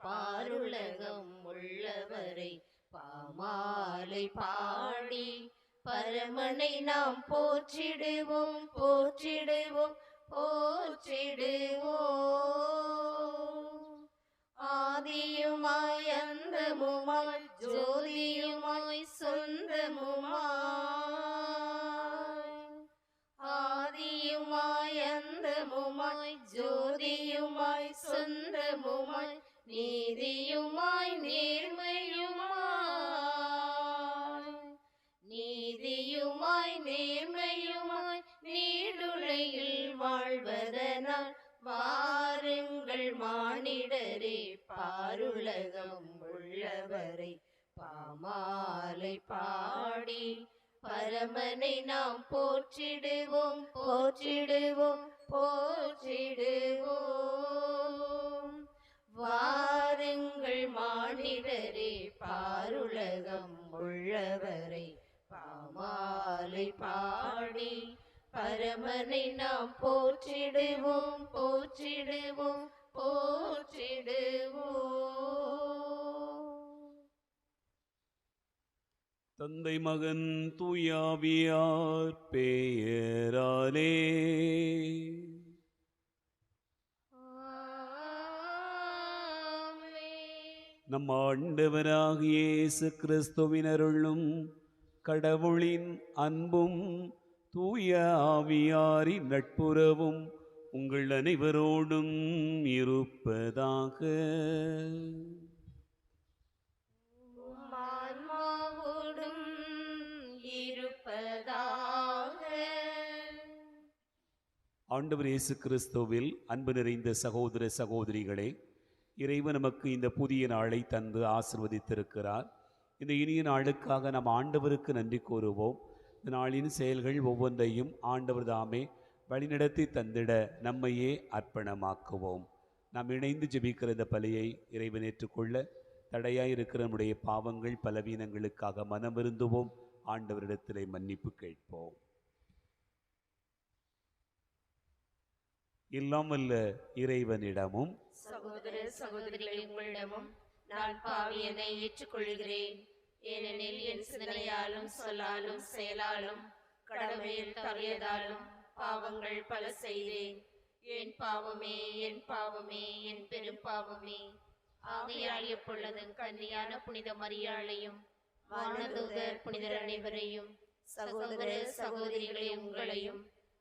பாருலகம் உள்ளவரை பாமாலை பாடி பரமனை நாம் போற்றிடுவோம் போற்றிடுவோம் போற்றிடுவோம். ஆதியுமாய் அந்தமுமாய் ஜோதியுமாய் சொந்தமுமாய், ஆதியுமாய் அந்தமுமாய் ஜோதியுமாய் சொந்தமுமாய் நீதியுமாய் நேர்மையுமாய், நீதியுமாய் நேர்மையுமாய் நீடுலையில் வாழ்வதனால் வாருங்கள் மானிடரே பாருலகம் உள்ளவரை பாமாலை பாடி பரமனை நாம் போற்றிடுவோம் போற்றிடுவோம் போற்றிடுவோம். வாருங்கள் மானிடரே பாருலகம் உள்ளவரை பாமாலை பாடி பரமனை நாம் போற்றிடுவோம் போற்றிடுவோம் போற்றிடுவோம். தந்தை மகன் தூயாவியார் பெயராலே நம் ஆண்டவராகிய இயேசு கிறிஸ்துவின் அருளும் கடவுளின் அன்பும் தூய ஆவியாரின் நட்புறவும் உங்கள் அனைவரோடும் இருப்பதாக. ஆன்மாவோடும் இருப்பதாக. ஆண்டவர் இயேசு கிறிஸ்துவில் அன்பு நிறைந்த சகோதர சகோதரிகளே, இறைவன் நமக்கு இந்த புதிய நாளை தந்து ஆசிர்வதித்திருக்கிறார். இந்த இனிய நாளுக்காக நாம் ஆண்டவருக்கு நன்றி கூறுவோம். இந்த நாளின் செயல்கள் ஒவ்வொன்றையும் ஆண்டவர் தாமே வழிநடத்தி தந்திட நம்மையே அர்ப்பணமாக்குவோம். நாம் இணைந்து ஜெபிக்கிற இந்த பலியை இறைவன் ஏற்றுக்கொள்ள தடையாய் இருக்கிற நம்முடைய பாவங்கள் பலவீனங்களுக்காக மனம் வருந்துவோம். ஆண்டவரிடத்திலே மன்னிப்பு கேட்போம். எல்லாம் வல்ல இறைவனிடமும் சகோதர சகோதரிகளை உங்களிடமும் நான் பாவியனை ஏற்றுக்கொள்கிறேன். ஏனெனில் என் சிந்தனையாலும் சொல்லாலும் செயலாலும் கடமையில் தவறியதாலும் பாவங்கள் பல செய்தேன். என் பாவமே என் பாவமே என் பெரும் பாவமே. ஆகையால் எப்பொழுதும் கன்னியான புனித மரியாளையும் வானதூதர் புனிதர் அனைவரையும் சகோதர சகோதரிகளை உங்களையும்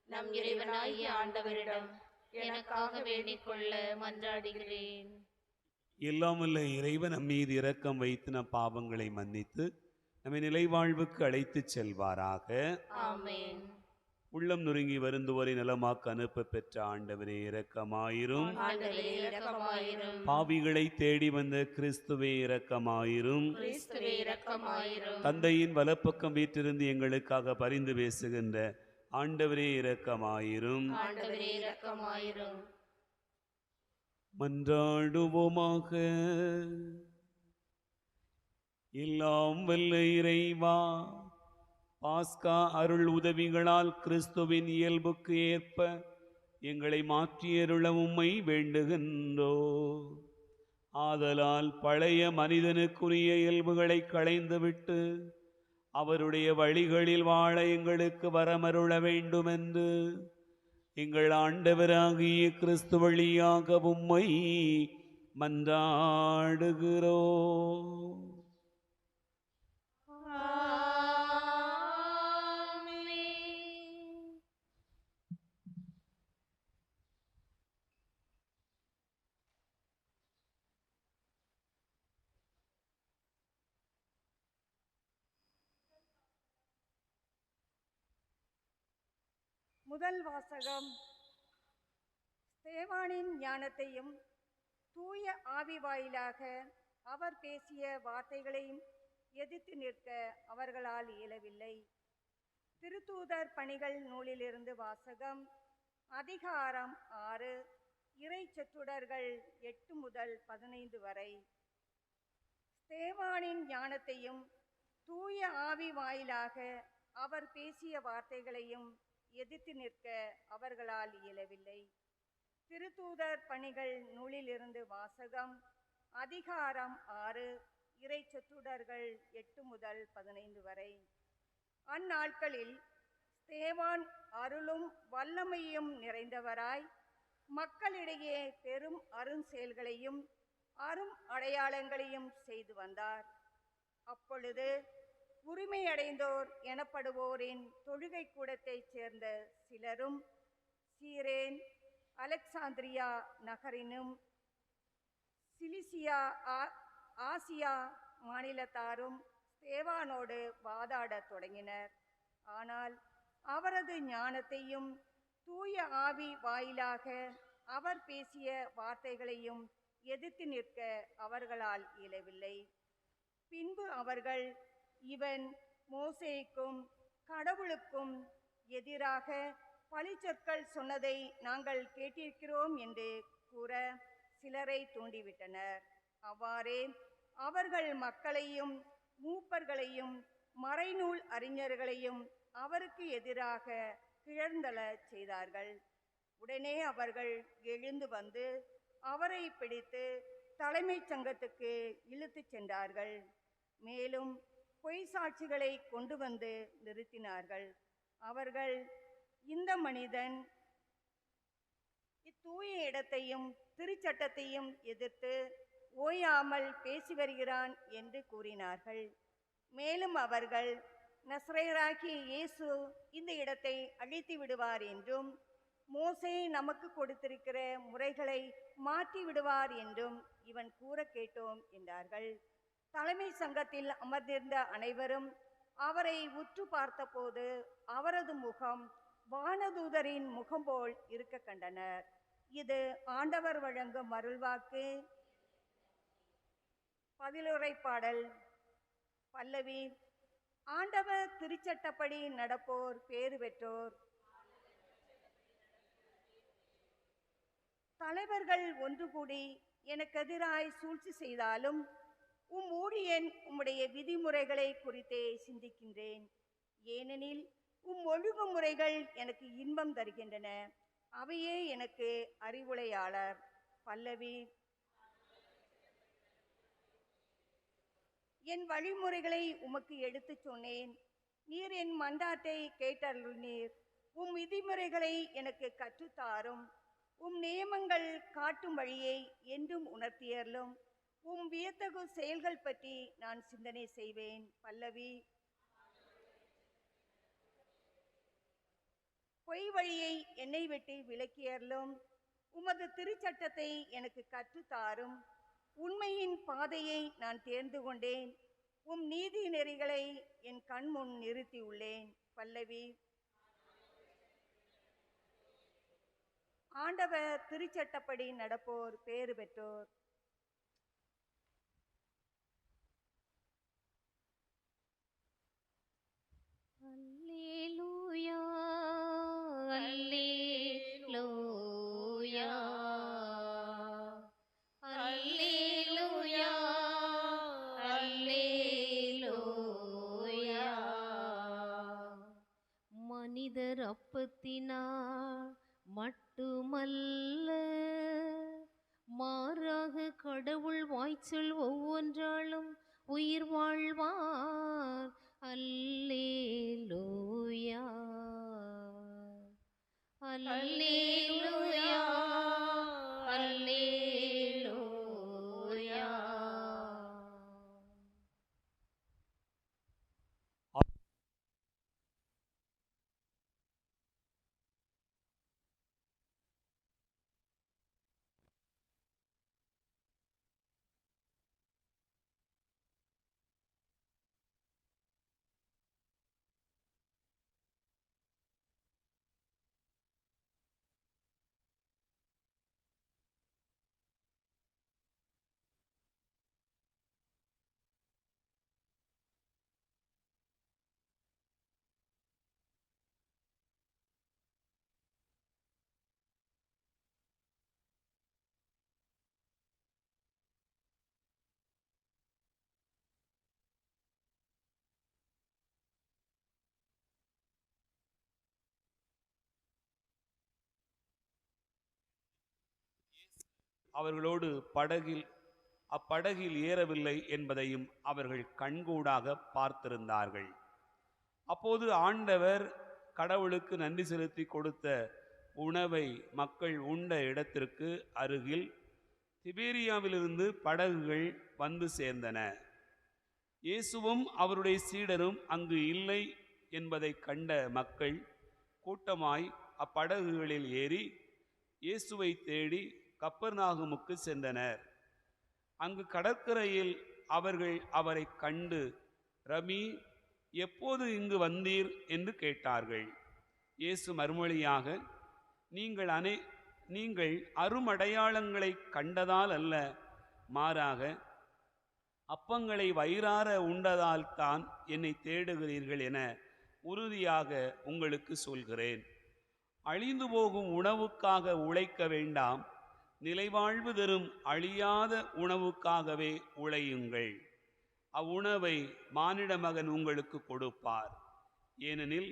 நம் இறைவனாகிய ஆண்டவரிடம் எனக்காக வேண்டிக் கொள்ள மன்றாடுகிறேன். எல்லாம் வல்ல இறைவன் நம் மீது இரக்கம் வைத்து நம் பாவங்களை மன்னித்து நம்மை நிலைவாழ்வுக்கு அழைத்து செல்வாராக. ஆமென். உள்ளம் நொறுங்கி வருந்துவரை நலமாக்க அனுப்ப பெற்ற ஆண்டவரே இரக்கமாயிரும். ஆண்டவரே இரக்கமாயிரும். பாவிகளை தேடி வந்த கிறிஸ்துவே இரக்கமாயிரும். கிறிஸ்துவே இரக்கமாயிரும். தந்தையின் வலப்பக்கம் வீற்றிருந்து எங்களுக்காக பரிந்து பேசுகின்ற ஆண்டவரே இரக்கமாயிரும். ஆண்டவரே இரக்கமாயிரும். மன்றாடுவோமாக. எல்லாம் வல்ல இறைவா, பாஸ்கா அருள் உதவிகளால் கிறிஸ்துவின் இயல்புக்கு ஏற்ப எங்களை மாற்றியருள உம்மை வேண்டுகின்றோ. ஆதலால் பழைய மனிதனுக்குரிய இயல்புகளை களைந்துவிட்டு அவருடைய வழிகளில் வாழ எங்களுக்கு வரமருள வேண்டுமென்று எங்கள் ஆண்டவராகிய கிறிஸ்து வழியாக உம்மை மன்றாடுகிறோம். முதல் வாசகம். ஸ்தேவானின் ஞானத்தையும் தூய ஆவி வாயிலாக அவர் பேசிய வார்த்தைகளையும் எதிர்த்து நிற்க அவர்களால் இயலவில்லை. திருத்தூதர் பணிகள் நூலிலிருந்து வாசகம். அதிகாரம் 6, இறை சொற்றொடர்கள் 8 முதல் 15 வரை. ஸ்தேவானின் ஞானத்தையும் தூய ஆவி வாயிலாக அவர் பேசிய வார்த்தைகளையும் எதிர்த்து நிற்க அவர்களால் இயலவில்லை. திருத்தூதர் பணிகள் நூலிலிருந்து வாசகம். அதிகாரம் 6, இறை சொற்றொடர்கள் 8 முதல் 15 வரை. அந்நாட்களில் ஸ்தேவான் அருளும் வல்லமையும் நிறைந்தவராய் மக்களிடையே பெரும் அருஞ்செயல்களையும் அரும் அடையாளங்களையும் செய்து வந்தார். அப்பொழுது உரிமையடைந்தோர் எனப்படுவோரின் தொழுகை கூடத்தைச் சேர்ந்த சிலரும் சீரேன், அலெக்சாந்திரியா நகரினும் சிலிசியா, ஆசியா மாநிலத்தாரும் ஸ்தேவானோடு வாதாடத் தொடங்கினர். ஆனால் அவரது ஞானத்தையும் தூய ஆவி வாயிலாக அவர் பேசிய வார்த்தைகளையும் எதிர்த்து நிற்க அவர்களால் இயலவில்லை. பின்பு அவர்கள், இவன் மோசேக்கும் கடவுளுக்கும் எதிராக பழிச்சொற்கள் சொன்னதை நாங்கள் கேட்டிருக்கிறோம் என்று கூற சிலரை தூண்டிவிட்டனர். அவ்வாறே அவர்கள் மக்களையும் மூப்பர்களையும் மறைநூல் அறிஞர்களையும் அவருக்கு எதிராக கிளர்ந்தெழச் செய்தார்கள். உடனே அவர்கள் எழுந்து வந்து அவரை பிடித்து தலைமைச் சங்கத்துக்கு இழுத்துச் சென்றார்கள். மேலும் பொய் சாட்சிகளை கொண்டு வந்து நிறுத்தினார்கள். அவர்கள், இந்த மனிதன் இத்தூய இடத்தையும் திருச்சட்டத்தையும் எதிர்த்து ஓயாமல் பேசி வருகிறான் என்று கூறினார்கள். மேலும் அவர்கள், நசரேயராகிய இயேசு இந்த இடத்தை அழித்து விடுவார் என்றும் மோசே நமக்கு கொடுத்திருக்கிற முறைகளை மாற்றி விடுவார் என்றும் இவன் கூற கேட்டோம் என்றார்கள். தலைமை சங்கத்தில் அமர்ந்திருந்த அனைவரும் அவரை உற்று பார்த்தபோது அவரது முகம் வானதூதரின் முகம் போல் இருக்க கண்டனர். இது ஆண்டவர் வழங்கும் அருள்வாக்கு. பதிலுரை பாடல். பல்லவி. ஆண்டவர் திருச்சட்டப்படி நடப்போர் பேறு பெற்றோர். தலைவர்கள் ஒன்று கூடி எனக்கு எதிராய் சூழ்ச்சி செய்தாலும் ஊழியன் உம்முடைய விதிமுறைகளை குறித்தே சிந்திக்கின்றேன். ஏனெனில் ஒழுங்குமுறைகள் எனக்கு இன்பம் தருகின்றன, அவையே எனக்கு அறிவுரையாளர். பல்லவி. என் வழிமுறைகளை உமக்கு எடுத்துச் சொன்னேன், நீர் என் மன்றாட்டை கேட்டருளினீர். விதிமுறைகளை எனக்கு கற்றுத்தாரும். நியமங்கள் காட்டும் வழியை என்றும் உணர்த்தியர்களும். வியத்தகு செயல்கள் பற்றி நான் சிந்தனை செய்வேன். பல்லவி. பொய் வழியை என்னை விட்டு விலக்கியர்களும். உமது திருச்சட்டத்தை எனக்கு கற்றுத்தாரும். உண்மையின் பாதையை நான் தேர்ந்து கொண்டேன். நீதி நெறிகளை என் கண் முன் நிறுத்தியுள்ளேன். பல்லவி. ஆண்டவர் திருச்சட்டப்படி நடப்போர் பேறு பெற்றோர். அல்லேலூயா, அல்லேலூயா, அல்லேலூயா, அல்லேலூயா. மனிதர் அப்பத்தினால் மட்டுமல்ல, மாறாக கடவுள் வாய்ச்சொல் ஒவ்வொன்றாலும் உயிர் வாழ்வார். அல்லேலூயா, அல்லேலூயா, அல்லேலூயா. அவர்களோடு படகில் அப்படகில் ஏறவில்லை என்பதையும் அவர்கள் கண்கூடாக பார்த்திருந்தார்கள். அப்போது ஆண்டவர் கடவுளுக்கு நன்றி செலுத்தி கொடுத்த உணவை மக்கள் உண்ட இடத்திற்கு அருகில் திபேரியாவிலிருந்து படகுகள் வந்து சேர்ந்தன. இயேசுவும் அவருடைய சீடரும் அங்கு இல்லை என்பதை கண்ட மக்கள் கூட்டமாய் அப்படகுகளில் ஏறி இயேசுவை தேடி கப்பர்நாகுமுக்கு சென்றனர். அங்கு கடற்கரையில் அவர்கள் அவரை கண்டு, ரபி, எப்போது இங்கு வந்தீர் என்று கேட்டார்கள். இயேசு மறுமொழியாக, நீங்கள் அருமடையாளங்களை கண்டதால் அல்ல, மாறாக அப்பங்களை வயிறார உண்டதால் தான் என்னை தேடுகிறீர்கள் என உறுதியாக உங்களுக்கு சொல்கிறேன். அழிந்து போகும் உணவுக்காக உழைக்க வேண்டாம், நிலைவாழ்வு தரும் அழியாத உணவுக்காகவே உழையுங்கள். அவ்வுணவை மானிட மகன் உங்களுக்கு கொடுப்பார். ஏனெனில்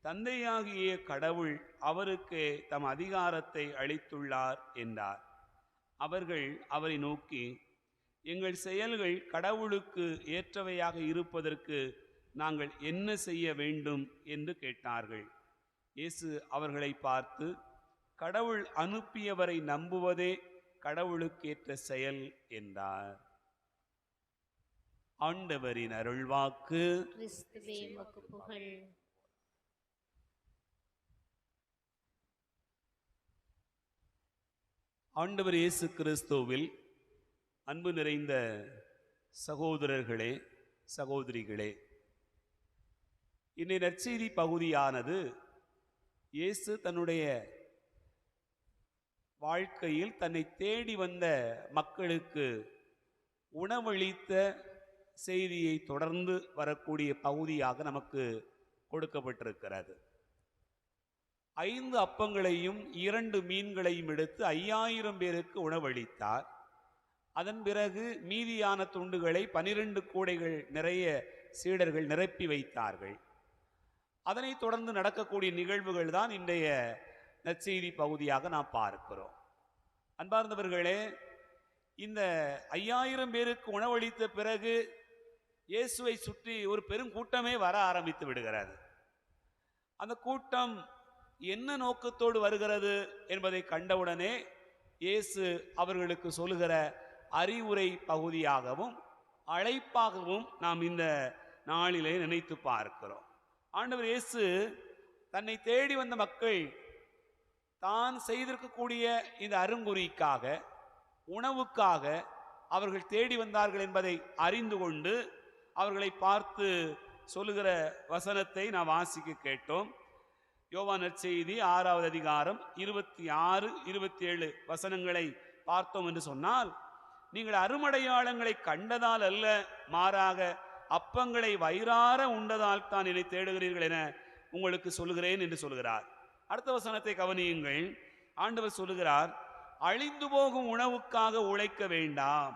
தந்தையாகிய கடவுள் அவருக்கே தம் அதிகாரத்தை அளித்துள்ளார் என்றார். அவர்கள் அவரை நோக்கி, எங்கள் செயல்கள் கடவுளுக்கு ஏற்றவையாக இருப்பதற்கு நாங்கள் என்ன செய்ய வேண்டும் என்று கேட்டார்கள். இயேசு அவர்களை பார்த்து, கடவுள் அனுப்பியவரை நம்புவதே கடவுளுக்கேற்ற செயல் என்றார். ஆண்டவரின் அருள்வாக்கு. கிறிஸ்துவே உமக்கு புகழ். ஆண்டவர் இயேசு கிறிஸ்துவில் அன்பு நிறைந்த சகோதரர்களே, சகோதரிகளே, இன்றைய நற்செய்தி பகுதியானது இயேசு தன்னுடைய வாழ்க்கையில் தன்னை தேடி வந்த மக்களுக்கு உணவளித்த செய்தியை தொடர்ந்து வரக்கூடிய பகுதியாக நமக்கு கொடுக்கப்பட்டிருக்கிறது. 5 அப்பங்களையும் 2 மீன்களையும் எடுத்து 5000 பேருக்கு உணவளித்தார். அதன் பிறகு மீதியான துண்டுகளை 12 கூடைகள் நிறைய சீடர்கள் நிரப்பி வைத்தார்கள். அதனைத் தொடர்ந்து நடக்கக்கூடிய நிகழ்வுகள் தான் இன்றைய நற்செய்தி பகுதியாக நாம் பார்க்கிறோம். அன்பார்ந்தவர்களே, இந்த 5000 பேருக்கு உணவளித்த பிறகு இயேசுவை சுற்றி ஒரு பெருங்கூட்டமே வர ஆரம்பித்து விடுகிறது. அந்த கூட்டம் என்ன நோக்கத்தோடு வருகிறது என்பதை கண்டவுடனே இயேசு அவர்களுக்கு சொல்லுகிற அறிவுரை பகுதியாகவும் அழைப்பாகவும் நாம் இந்த நாளிலே நினைத்து பார்க்கிறோம். ஆண்டவர் இயேசு தன்னை தேடி வந்த மக்கள் தான் செய்திருக்கக்கூடிய இந்த அருங்குறிக்காக, உணவுக்காக அவர்கள் தேடி வந்தார்கள் என்பதை அறிந்து கொண்டு அவர்களை பார்த்து சொல்லுகிற வசனத்தை நாம் வாசிக்க கேட்டோம். யோவான் நற்செய்தி 6வது அதிகாரம் 26, 27 வசனங்களை பார்த்தோம் என்று சொன்னால், நீங்கள் அருமடையாளங்களை கண்டதால் அல்ல, மாறாக அப்பங்களை வயிறார உண்டதால் தான் என்னை தேடுகிறீர்கள் என உங்களுக்கு சொல்லுகிறேன் என்று சொல்கிறார். அடுத்த வசனத்தை கவனியுங்கள். ஆண்டவர் சொல்லுகிறார், அழிந்து போகும் உணவுக்காக உழைக்க வேண்டாம்,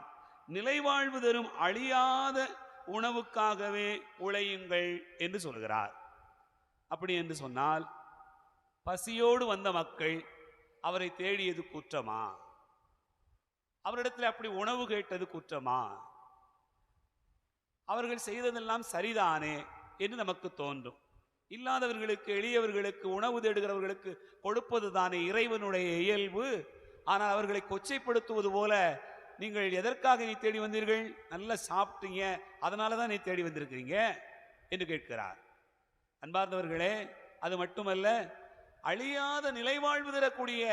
நிலைவாழ்வு தரும் அழியாத உணவுக்காகவே உழையுங்கள் என்று சொல்கிறார். அப்படி என்று சொன்னால், பசியோடு வந்த மக்கள் அவரை தேடியது குற்றமா? அவரிடத்தில் அப்படி உணவு கேட்டது குற்றமா? அவர்கள் செய்ததெல்லாம் சரிதானே என்று நமக்கு தோன்றும். இல்லாதவர்களுக்கு, எளியவர்களுக்கு, உணவு தேடுகிறவர்களுக்கு கொடுப்பது தானே இறைவனுடைய இயல்பு. ஆனால் அவர்களை கொச்சைப்படுத்துவது போல, நீங்கள் எதற்காக நீ தேடி வந்தீர்கள்? நல்லா சாப்பிட்டீங்க, அதனால தான் நீ தேடி வந்திருக்கிறீங்க என்று கேட்கிறார். அன்பார்ந்தவர்களே, அது மட்டுமல்ல, அழியாத நிலைவாழ்வு தரக்கூடிய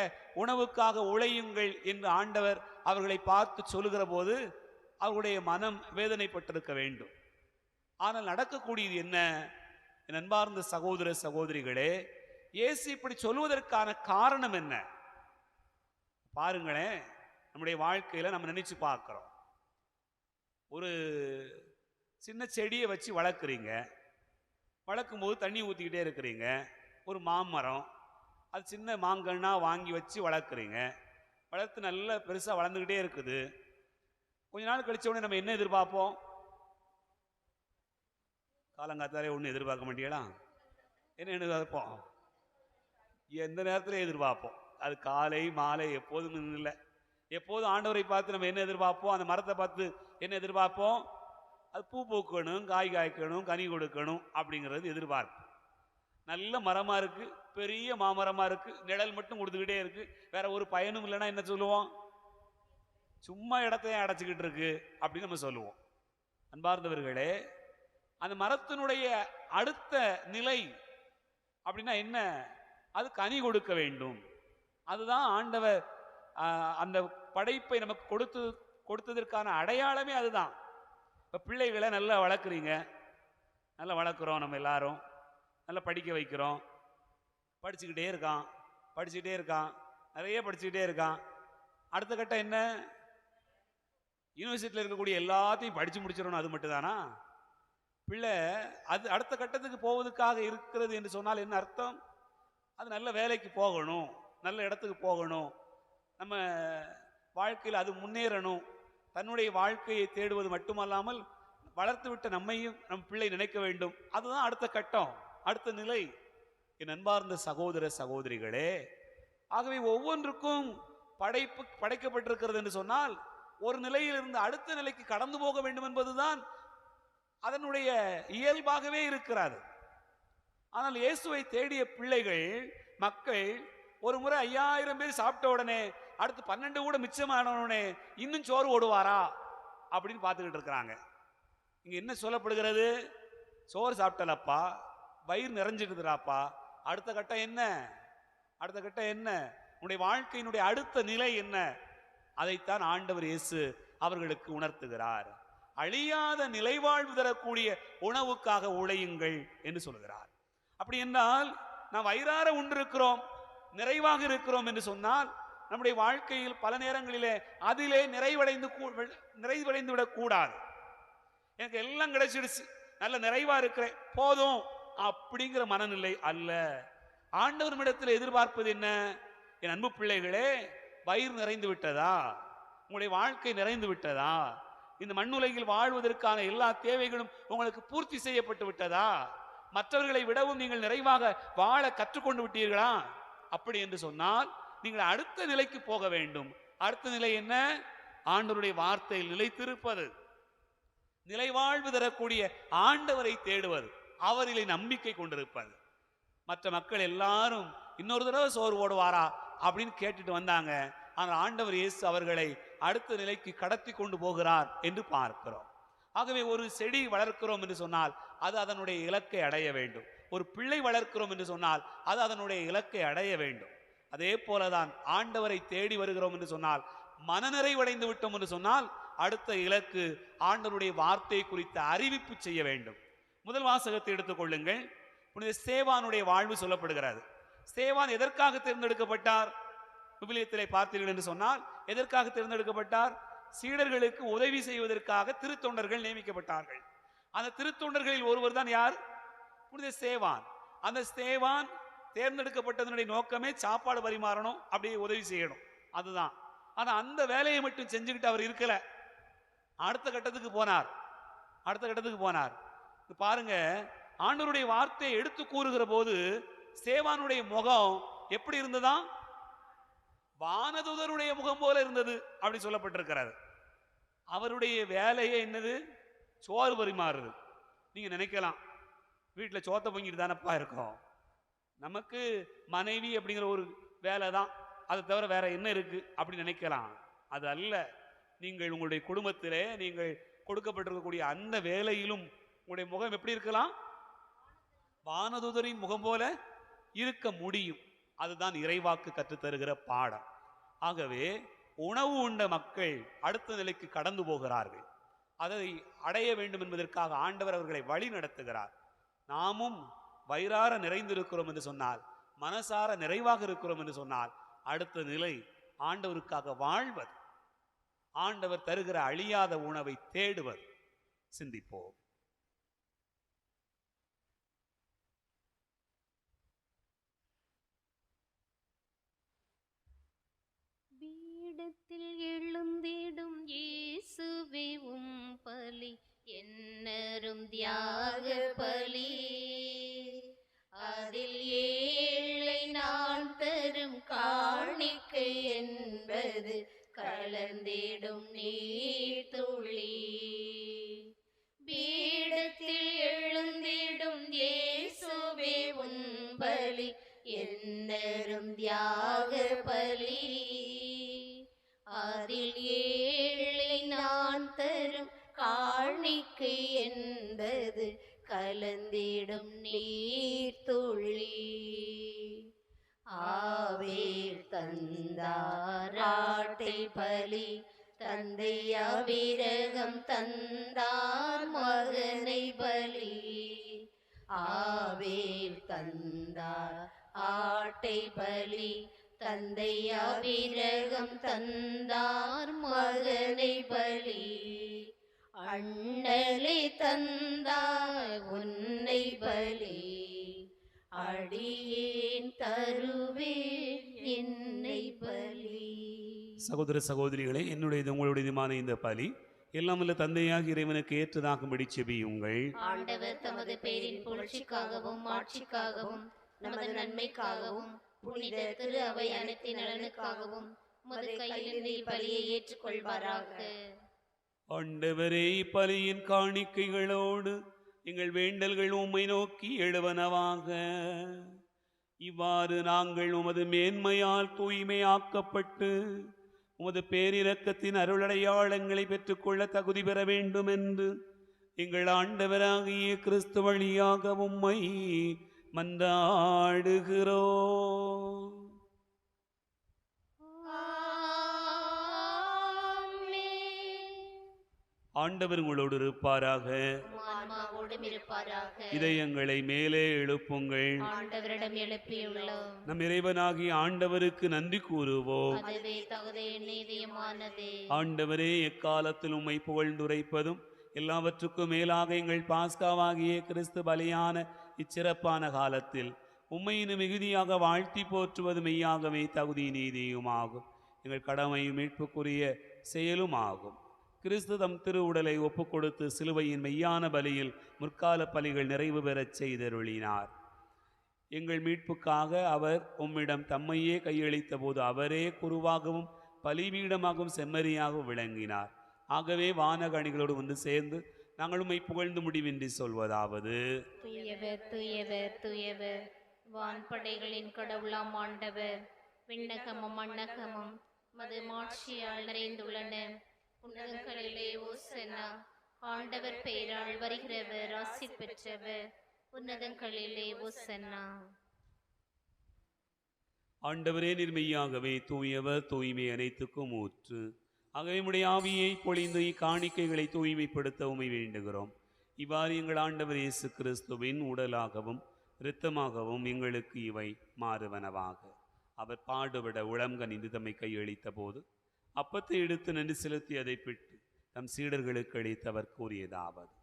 உணவுக்காக உழையுங்கள் என்று ஆண்டவர் அவர்களை பார்த்து சொல்லுகிற போது அவருடைய மனம் வேதனைப்பட்டிருக்க வேண்டும். ஆனால் நடக்கக்கூடியது என்ன? என் அன்பார்ந்த சகோதர சகோதரிகளே, இயேசு இப்படி சொல்வதற்கான காரணம் என்ன? பாருங்களேன், நம்முடைய வாழ்க்கையில நம்ம நினைச்சு பார்க்கிறோம். ஒரு சின்ன செடியை வச்சு வளர்க்குறீங்க, வளர்க்கும் போது தண்ணி ஊற்றிக்கிட்டே இருக்கிறீங்க. ஒரு மாமரம், அது சின்ன மாங்கன்னா வாங்கி வச்சு வளர்க்குறீங்க, வளர்த்து நல்லா பெருசாக வளர்ந்துக்கிட்டே இருக்குது. கொஞ்ச நாள் கழிச்ச உடனே நம்ம என்ன எதிர்பார்ப்போம்? காலங்காத்தாலே ஒன்றும் எதிர்பார்க்க மாட்டீங்களா? என்ன எதிர்பார்ப்போம்? எந்த நேரத்தில் எதிர்பார்ப்போம். அது காலை மாலை எப்போதும் இல்லை. எப்போதும் ஆண்டவரை பார்த்து நம்ம என்ன எதிர்பார்ப்போம்? அந்த மரத்தை பார்த்து என்ன எதிர்பார்ப்போம்? அது பூ பூக்கணும், காய் காய்க்கணும், கனி கொடுக்கணும் அப்படிங்கிறது எதிர்பார்ப்பு. நல்ல மரமா இருக்கு, பெரிய மாமரமா இருக்கு, நிழல் மட்டும் கொடுத்துக்கிட்டே இருக்கு, வேற ஒரு பயனும் இல்லைன்னா என்ன சொல்லுவோம்? சும்மா இடத்தையும் அடைச்சிக்கிட்டு இருக்கு அப்படின்னு நம்ம சொல்லுவோம். அன்பார்ந்தவர்களே, அந்த மரத்தினுடைய அடுத்த நிலை அப்படின்னா என்ன? அது கனி கொடுக்க வேண்டும். அதுதான் ஆண்டவர் அந்த படைப்பை நமக்கு கொடுத்ததற்கான அடையாளமே அதுதான். இப்போ பிள்ளைகளை நல்லா வளர்க்குறீங்க, நல்லா வளர்க்குறோம், நம்ம எல்லாரும் நல்லா படிக்க வைக்கிறோம். படிச்சுக்கிட்டே இருக்கான், நிறைய படிச்சுக்கிட்டே இருக்கான். அடுத்த கட்டம் என்ன? யூனிவர்சிட்டியில் இருக்கக்கூடிய எல்லாத்தையும் படித்து முடிச்சிடணும், அது மட்டும்தானா? பிள்ளை அது அடுத்த கட்டத்துக்கு போவதுக்காக இருக்கிறது என்று சொன்னால் என்ன அர்த்தம்? அது நல்ல வேலைக்கு போகணும், நல்ல இடத்துக்கு போகணும், நம்ம வாழ்க்கையில் அது முன்னேறணும். தன்னுடைய வாழ்க்கையை தேடுவது மட்டுமல்லாமல் வளர்த்து விட்ட நம்மையும் நம் பிள்ளை நினைக்க வேண்டும். அதுதான் அடுத்த கட்டம், அடுத்த நிலை. என் அன்பார்ந்த சகோதர சகோதரிகளே, ஆகவே ஒவ்வொன்றுக்கும் படைக்கப்பட்டிருக்கிறது என்று சொன்னால் ஒரு நிலையிலிருந்து அடுத்த நிலைக்கு கடந்து போக வேண்டும் என்பதுதான் அதனுடைய இயல்பாகவே இருக்கிறது. ஆனால் இயேசுவை தேடிய பிள்ளைகள், மக்கள் ஒரு முறை 5000 பேர் சாப்பிட்ட உடனே அடுத்து 12 கூட மிச்சமானவனே இன்னும் சோறு ஓடுவாரா அப்படின்னு பார்த்துக்கிட்டு இருக்கிறாங்க. இங்க என்ன சொல்லப்படுகிறது? சோறு சாப்பிட்டலப்பா, வயிறு நிறைஞ்சிடுதுராப்பா, அடுத்த கட்டம் என்ன? அடுத்த கட்டம் என்ன? உன்னுடைய வாழ்க்கையினுடைய அடுத்த நிலை என்ன? அதைத்தான் ஆண்டவர் இயேசு அவர்களுக்கு உணர்த்துகிறார். அழியாத நிலைவாழ்வு தரக்கூடிய உணவுக்காக உழையுங்கள் என்று சொல்கிறார். அப்படி என்றால் நாம் வயிறார உண்டிருக்கிறோம், நிறைவாக இருக்கிறோம் என்று சொன்னால் நம்முடைய வாழ்க்கையில் பல நேரங்களிலே அதிலே நிறைவடைந்து விடக்கூடாது. எனக்கு எல்லாம் கிடைச்சிடுச்சு, நல்ல நிறைவா இருக்கிறேன், போதும் அப்படிங்கிற மனநிலை அல்ல. ஆண்டவரிடத்தில் எதிர்பார்ப்பது என்ன? என் அன்பு பிள்ளைகளே, வயிறு நிறைந்து விட்டதா? உங்களுடைய வாழ்க்கை நிறைந்து விட்டதா? இந்த மண்ணுலகில் வாழ்வதற்கான எல்லா தேவைகளும் உங்களுக்கு பூர்த்தி செய்யப்பட்டு விட்டதா? மற்றவர்களை விடவும் நீங்கள் நிறைவாக வாழ கற்றுக்கொண்டு விட்டீர்களா? அப்படி என்று சொன்னால் நீங்கள் அடுத்த நிலைக்கு போக வேண்டும். அடுத்த நிலை என்ன? ஆண்டவருடைய வார்த்தையில் நிலைத்திருப்பது, நிலைவாழ்வு தரக்கூடிய ஆண்டவரை தேடுவது, அவரிலே நம்பிக்கை கொண்டிருப்பது. மற்ற மக்கள் எல்லாரும் இன்னொரு தடவை சோறு ஓடுவாரா அப்படின்னு கேட்டுட்டு வந்தாங்க. ஆனால் ஆண்டவர் இயேசு அவர்களை அடுத்த நிலைக்கு கடத்தி கொண்டு போகிறார் என்று பார்க்கிறோம். ஆகவே ஒரு செடி வளர்க்கிறோம் என்று சொன்னால் அது அதனுடைய இலக்கை அடைய வேண்டும். ஒரு பிள்ளை வளர்க்கிறோம் என்று சொன்னால் அது அதனுடைய இலக்கை அடைய வேண்டும். அதே போலதான் ஆண்டவரை தேடி வருகிறோம் என்று சொன்னால், மனநிறைவடைந்து விட்டோம் என்று சொன்னால் அடுத்த இலக்கு ஆண்டவருடைய வார்த்தை குறித்த அறிவிப்பு செய்ய வேண்டும். முதல் வாசகத்தை எடுத்துக்கொள்ளுங்கள். புனித ஸ்தேவானுடைய வாழ்வு சொல்லப்படுகிறது. ஸ்தேவான் எதற்காக தேர்ந்தெடுக்கப்பட்டார்? விவிலியத்திலே பார்த்தீர்கள் என்று சொன்னால் எதற்காக தேர்ந்தெடுக்கப்பட்டார்? சீடர்களுக்கு உதவி செய்வதற்காக திருத்தொண்டர்கள் நியமிக்கப்பட்டார்கள். அந்த திருத்தொண்டர்களில் ஒருவர் தான் யார்? புனித ஸ்தேவான். அந்த ஸ்தேவான் தேர்ந்தெடுக்கப்பட்டதனுடைய நோக்கமே சாப்பாடு பரிமாறணும், அப்படியே உதவி செய்யணும், அதுதான். ஆனா அந்த வேலையை மட்டும் செஞ்சுக்கிட்டு அவர் இருக்கல, அடுத்த கட்டத்துக்கு போனார். பாருங்க, ஆண்டவருடைய வார்த்தையை எடுத்து கூறுகிற போது ஸ்தேவானுடைய முகம் எப்படி இருந்ததா? வானதூதருடைய முகம் போல இருந்தது அப்படி சொல்லப்பட்டிருக்கிறது. அவருடைய வேலையே என்னது? சோறு பரிமாறுது. நீங்க நினைக்கலாம், வீட்டில் சோத்த பொங்கிட்டு தானப்பா இருக்கோம், நமக்கு மனைவி அப்படிங்கிற ஒரு வேலை தான், அதை தவிர வேற என்ன இருக்கு அப்படி நினைக்கலாம். அது அல்ல. நீங்கள் உங்களுடைய குடும்பத்திலே நீங்கள் கொடுக்கப்பட்டிருக்கக்கூடிய அந்த வேலையிலும் உங்களுடைய முகம் எப்படி இருக்கலாம்? வானதூதரின் முகம் போல இருக்க முடியும். அதுதான் இறைவாக்கு கற்றுத்தருகிற பாடம். ஆகவே உணவு உண்ட மக்கள் அடுத்த நிலைக்கு கடந்து போகிறார்கள். அதை அடைய வேண்டும் என்பதற்காக ஆண்டவர் அவர்களை வழி நடத்துகிறார். நாமும் வயிறார நிறைந்திருக்கிறோம் என்று சொன்னால், மனசார நிறைவாக இருக்கிறோம் என்று சொன்னால், அடுத்த நிலை ஆண்டவருக்காக வாழ்வது, ஆண்டவர் தருகிற அழியாத உணவை தேடுவது. சிந்திப்போம். பீடத்தில் எழுந்திடும் இயேசுவே உம் பலி என்னரும் தியாக பலி, அதில் ஏழை நான் தரும் காணிக்கை என்பது கலந்திடும் நீர்த்துளி. பீடத்தில் எழுந்திடும் இயேசுவே உன் பலி என்னரும் தியாக பலி. அதில் ஏழை நான் தரும் காணிக்கை என்பது கலந்திடும் நீர்த்துளி. ஆவேல் தந்தார் ஆட்டை பலி, தந்தை அபிரகம் தந்தார் மகனை பலி. ஆவேல் தந்தார் ஆட்டை பலி, தந்தை அபிரகம் தந்தார் மகனை பலி. அண்ணலை தந்தார் உன்னை பலி, அடியேன் தருவேன் என்னை பலி. சகோதர சகோதரிகளே, என்னுடையது உங்களுடையதுமான இந்த பலி எல்லாம் வல்ல தந்தையாக இறைவனுக்கு ஏற்றதாகும்படி செபியுங்கள். ஆண்டவர் தமது பேரின் புகழ்ச்சிக்காகவும் ஆட்சிக்காகவும் நமது நன்மைக்காகவும் புனித திரு அவை அனைத்தின் நலனுக்காகவும் உமது கையிலிருந்து இப்பலியை ஏற்றுக்கொள்வாராக. ஆண்டவரே, இப்பலியின் காணிக்கைகளோடு எங்கள் வேண்டல்கள் உம்மை நோக்கி எழுவனவாக. இவ்வாறு நாங்கள் உமது மேன்மையால் தூய்மையாக்கப்பட்டு உமது பேரிரக்கத்தின் அருளடையாளங்களை பெற்றுக்கொள்ள தகுதி பெற வேண்டும் என்று எங்கள் ஆண்டவராகிய கிறிஸ்து வழியாக உம்மை மன்றாடுகிறோம். ஆண்டவர் உங்களோடு இருப்பாராக. ஆன்மாவோடும் இருப்பாராக. இதயங்களை மேலே எழுப்புங்கள். ஆண்டவரிடம் எழுப்பியுள்ளோம். நம் இறைவனாகிய ஆண்டவருக்கு நன்றி கூறுவோம். அதுவே தகுதிய நீதியுமானதே. ஆண்டவரே, எக்காலத்தில் உம்மை புகழ்ந்துரைப்பதும் எல்லாவற்றுக்கும் மேலாக எங்கள் பாஸ்காவாகிய கிறிஸ்து பலியான இச்சிறப்பான காலத்தில் உம்மை இன்னும் மிகுதியாக வாழ்த்தி போற்றுவது மெய்யாகவே தகுதி நீதியுமாகும். எங்கள் கடமையும் மீட்புக்குரிய செயலுமாகும். கிறிஸ்து தம் திருவுடலை ஒப்புக் கொடுத்து சிலுவையின் மெய்யான பலியில் முற்கால பலிகள் நிறைவு பெறச் செய்தருளினார். எங்கள் மீட்புக்காக அவர் உம்மிடம் தம்மையே கையளித்த போது அவரே குருவாகவும் பலிபீடமாகவும் செம்மறியாகவும் விளங்கினார். ஆகவே வானகணிகளோடு வந்து சேர்ந்து நாங்கள் உம்மை புகழ்ந்து முடிவின்றி சொல்வதாவது: தூயவர் தூயவர் தூயவர், வான்படைகளின் கடவுளாம் ஆண்டவர். விண்ணகமும் மண்ணகமும் மது மாட்சியால் நிறைந்துள்ளன. உன்னதங்களிலே ஓசன்னா. ஆண்டவர் பெயரால் வருகிறவர் ஆசி பெற்றவர். உன்னதங்களிலே ஓசன்னா. ஆண்டவரே, நிர்மையாகவே தூயவர், தூய்மை அனைத்துக்கும் ஊற்று. ஆகவே உம்முடைய ஆவியை பொழிந்து இக்காணிக்கைகளை தூய்மைப்படுத்த உம்மை வேண்டுகிறோம். இவ்வாறு எங்கள் ஆண்டவர் இயேசு கிறிஸ்துவின் உடலாகவும் இரத்தமாகவும் எங்களுக்கு இவை மாறுவனவாக. அவர் பாடுபட உளம்கனிந்து தம்மை கையளித்த போது அப்பத்தை எடுத்து நன்றி செலுத்தி அதை பிட்டு தம் சீடர்களுக்கு அளித்து அவர் கூறியதாவது: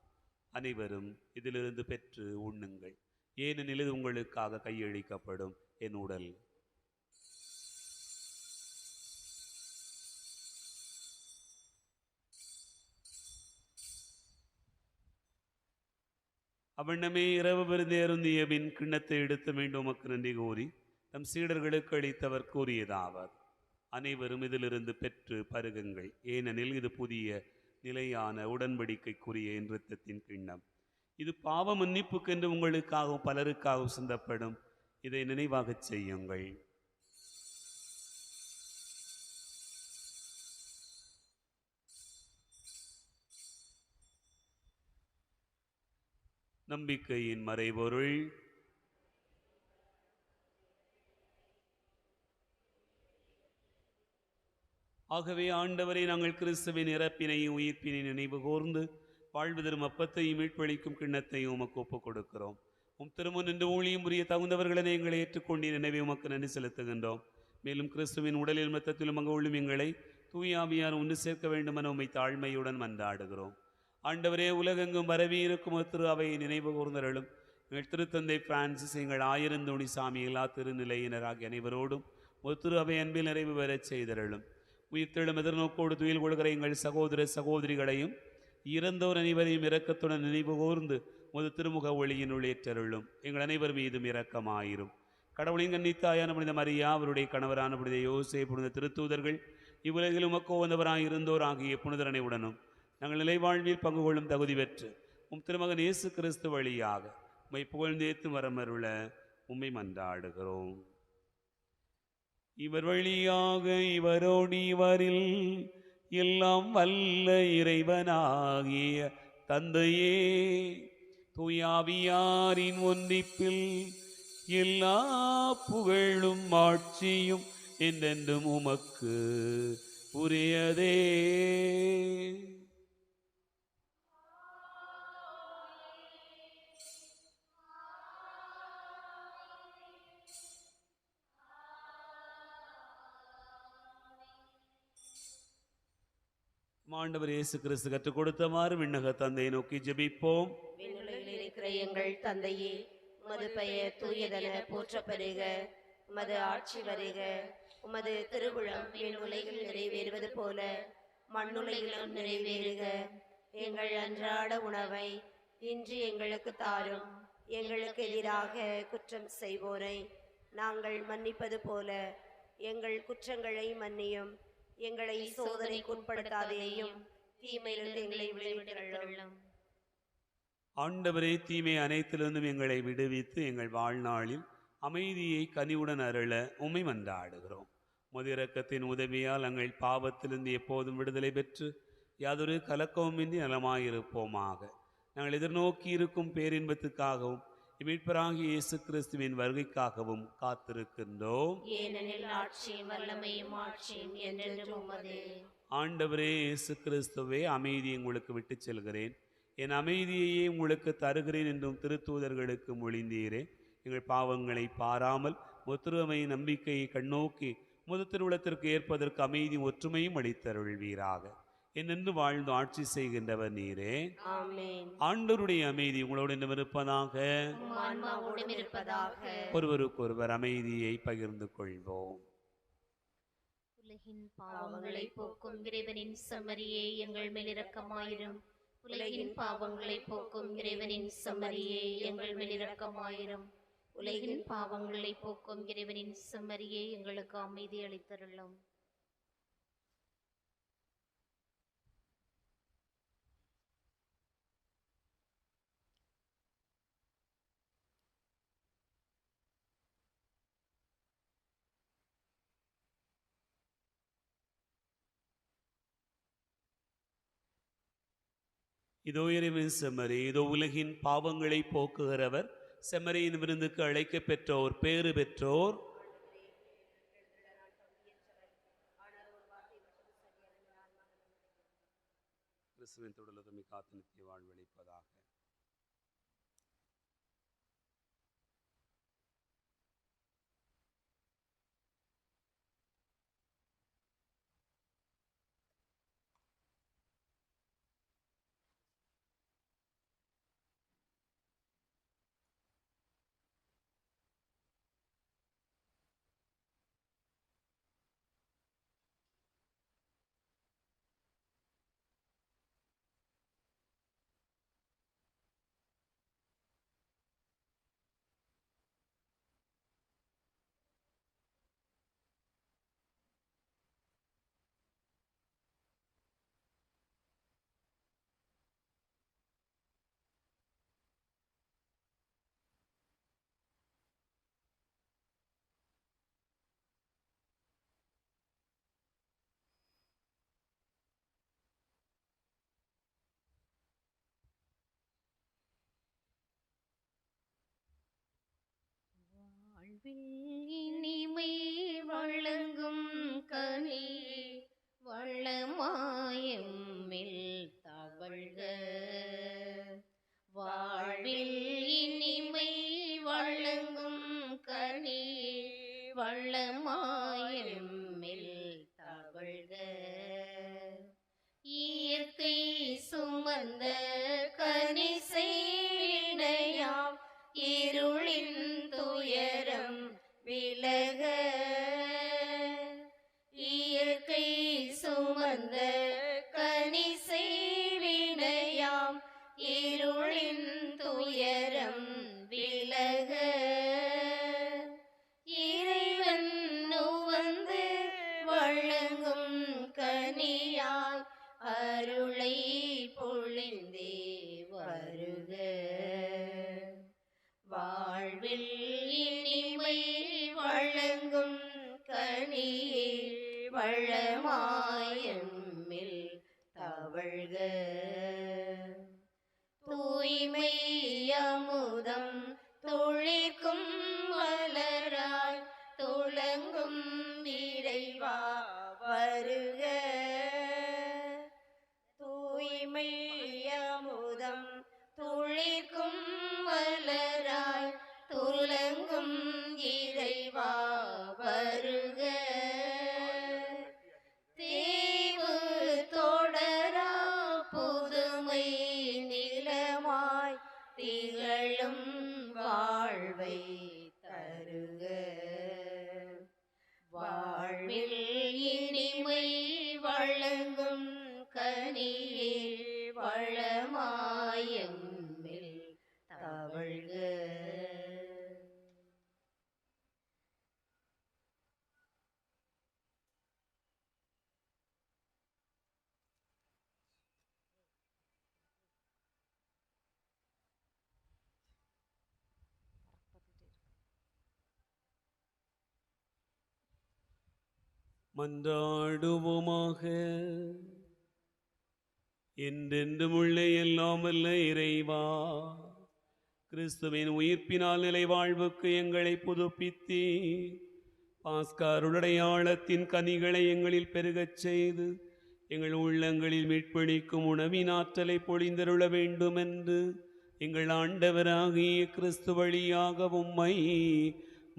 அனைவரும் இதிலிருந்து பெற்று உண்ணுங்கள், ஏனெனில் இது உங்களுக்காக கையளிக்கப்படும் என் உடல். அவண்ணமே இரவு விருந்தேருந்திய பின் கிண்ணத்தை எடுத்து மீண்டும் உமக்கு நன்றி கூறி தம் சீடர்களுக்கு அளித்தவர் கூறியதாவது: அனைவரும் இதிலிருந்து பெற்று பருகுங்கள், ஏனெனில் இது புதிய நிலையான உடன்படிக்கைக்குரிய என் இரத்தத்தின் கிண்ணம். இது பாவ மன்னிப்புக்கென்று உங்களுக்காகவும் பலருக்காகவும் சிந்தப்படும். இதை நினைவாகச் செய்யுங்கள். நம்பிக்கையின் மறைபொருள். ஆகவே ஆண்டவரை, நாங்கள் கிறிஸ்துவின் இறப்பினையும் உயிர்ப்பினை நினைவு கூர்ந்து வாழ்வு தரும் அப்பத்தையும் மீட்பளிக்கும் கிண்ணத்தையும் உமக்கு ஒப்புக் கொடுக்கிறோம். உம் திருமுன் நின்று ஊழியம் புரிய தகுந்தவர்களை எங்களை ஏற்றுக்கொண்டி நினைவை உமக்கு நன்றி செலுத்துகின்றோம். மேலும் கிறிஸ்துவின் உடலில் மொத்தத்திலும் அங்கு உள்ளும் எங்களை தூயாவியார் ஒன்று சேர்க்க வேண்டுமென உம்மை தாழ்மையுடன் மன்றாடுகிறோம். ஆண்டவரே, உலகெங்கும் பரவி இருக்கும் திரு அவையை நினைவு கூர்ந்தருளும். எங்கள் திருத்தந்தை பிரான்சிஸ், எங்கள் ஆயிரந்தோணி சாமி, எல்லா திருநிலையினராகிய அனைவரோடும் ஒரு திரு அவை அன்பில் நிறைவு பெறச் செய்தருளும். உயிர்த்தெழும் எதிர்நோக்கோடு துயில் கொடுக்கிற எங்கள் சகோதர சகோதரிகளையும் இறந்தோர் அனைவரையும் இரக்கத்துடன் நினைவு கூர்ந்து முது திருமுக ஒளியினுள் ஏற்றருளும். எங்கள் அனைவர் மீதும் இரக்கமாயிரும். கடவுளின் கன்னித்தாயான புனித மரியா, அவருடைய கணவரான புனித யோசே, புனித திருத்தூதர்கள், இவ்வுலகில் உமக்கு உகந்தவராய் இருந்தோர் ஆகிய புனிதரனை உடனும் நாங்கள் நிலைவாழ்வில் பங்கு கொள்ளும் தகுதி பெற்று உம் திருமகன் இயேசு கிறிஸ்து வழியாக உம்மை புகழ்ந்தேத்து வரமருள உம்மை மன்றாடுகிறோம். இவர் வழியாக இவரோடு இவரில் எல்லாம் வல்ல இறைவனாகிய தந்தையே, தூயாவியாரின் ஒன்றிப்பில் எல்லா புகழும் ஆட்சியும் என்றென்றும் உமக்கு உரியதே. ஆண்டவர் இயேசு கிறிஸ்து கற்றுக் கொடுத்தமாறு விண்ணக தந்தையை நோக்கி ஜெபிப்போம். விண்ணுலகில் இருக்கிற எங்கள் தந்தையே, உமது பெயர் தூயதென போற்றப் பெறுக. உமது ஆட்சி வருக. உமது திருவுளம் விண்ணுலகில் நிறைவேறுவது போல மண்ணுலகிலும் நிறைவேறுக. எங்கள் அன்றாட உணவை இன்று எங்களுக்கு தாரும். எங்களுக்கு எதிராக குற்றம் செய்வோரை நாங்கள் மன்னிப்பது போல எங்கள் குற்றங்களை மன்னியும். எங்களை சோதனைக்கு உட்படுத்தாதேயும், தீமையிலிருந்து எங்களை விடுவித்தருளும். ஆண்டவரே, தீமை அனைத்திலிருந்தும் எங்களை விடுவித்து எங்கள் வாழ்நாளில் அமைதியை கனிவுடன் அருள உம்மை மன்றாடுகிறோம். உமது இரக்கத்தின் உதவியால் எங்கள் பாவத்திலிருந்து எப்போதும் விடுதலை பெற்று யாதொரு கலக்கவுமின்றி நலமாயிருப்போமாக. நாங்கள் எதிர்நோக்கி இருக்கும் பேரின்பத்துக்காகவும் மீட்பராகிய இயேசு கிறிஸ்துவின் வருகைக்காகவும் காத்திருக்கின்றோம். ஏனெனில் ஆட்சியும் வல்லமையும் ஆட்சியும் என்றென்றும் உமதே. ஆண்டவரே இயேசு கிறிஸ்துவே, அமைதியை உங்களுக்கு விட்டுச் செல்கிறேன், என் அமைதியையே உங்களுக்கு தருகிறேன் என்றும் திருத்தூதர்களுக்கு மொழிந்தீரே. எங்கள் பாவங்களை பாராமல் ஒத்துழைமை நம்பிக்கையை கண்ணோக்கி முதத்திருவுளத்திற்கு ஏற்பதற்கு அமைதி ஒற்றுமையும் அளித்தருள்வீராக. என்னென்று வாழ்ந்து ஆட்சி செய்கின்றவர் நீரே. ஆமென். ஆண்டவருடைய அமைதி உங்களோடு இருப்பதாக. ஒருவருக்கொருவர் அமைதியை பகிர்ந்து கொள்வோம். உலகின் பாவங்களை போக்கும் இறைவனின் செம்மறியே, எங்கள் மேல் இரக்கமாயிரும். உலகின் பாவங்களை போக்கும் இறைவனின் செம்மறியே, எங்கள் மேல் இரக்கமாயிரும். உலகின் பாவங்களை போக்கும் இறைவனின் செம்மறியே, எங்களுக்கு அமைதி அளித்தருளும். இதோ இறைவன் செம்மறி, இதோ உலகின் பாவங்களை போக்குகிறவர். செம்மறியின் விருந்துக்கு அழைக்க பெற்றோர் பேறு பெற்றோர். கிறிஸ்துவின் தொடர்ந்து காத்து நித்திய வாழ்வளிப்பதாக. வாழ்வில் இனிமை வழங்கும் கனி வளமாயம்மில் தவழ்க. வாழ்வில் இனிமை வழங்கும் கனி வளமாயம்மில் தவழ்க. இயற்கை சுமந்த கனிசை வினையாம் இருளின் துயரம் விலக. இயற்கை சுமந்த கனிசை வினையாம் இருளின் துயரம் விலக. அருளை பொழிந்தே வருக. வாழ்வில் இனிமை வழங்கும் கனியே வளமாயம்மில் தவழ்க. தூய்மை அமுதம் துளிர்க்கும் மலராய் துளங்கும் இறைவா வருக. தூய்மை அமுதம் துளிர்க்கும் மலராய் துளங்கும் இறைவா வருக. தேவு தொடரா புதுமை நிலமாய் திகழும் வாழ்வை தருக. வாழ்வில் இனிமை வழங்கும் கனியே வளமாயம்மில் தவழ்க. மன்றாடுவோமாக. என்றென்றும் உள்ள எல்லாம் வல்ல இறைவா, கிறிஸ்துவின் உயிர்ப்பினால் நிலை வாழ்வுக்கு எங்களை புதுப்பித்தே பாஸ்காருடையாளத்தின் கனிகளை எங்களில் பெருகச் செய்து எங்கள் உள்ளங்களில் மீட்பளிக்கும் உணவின் ஆற்றலை பொழிந்தருள வேண்டும் என்று எங்கள் ஆண்டவராகிய கிறிஸ்து வழியாக உம்மை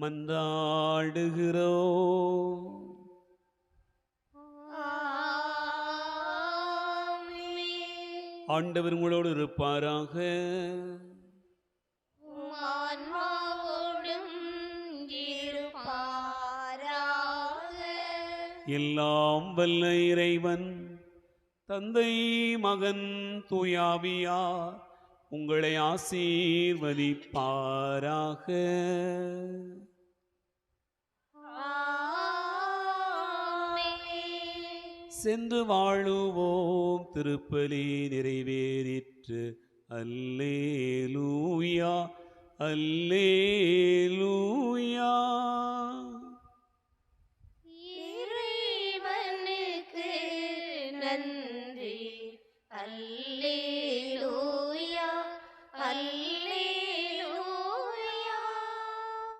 மன்றாடுகிறோம். ஆண்டவர் உங்களோடு இருப்பாராக. எல்லாம் வல்ல இறைவன் தந்தை மகன் தூயாவியார் உங்களை ஆசீர்வதிப்பாராக. சென்று வாழுவோம். திருப்பலி நிறைவேறிற்று. அல்லேலூயா அல்லேலூயா.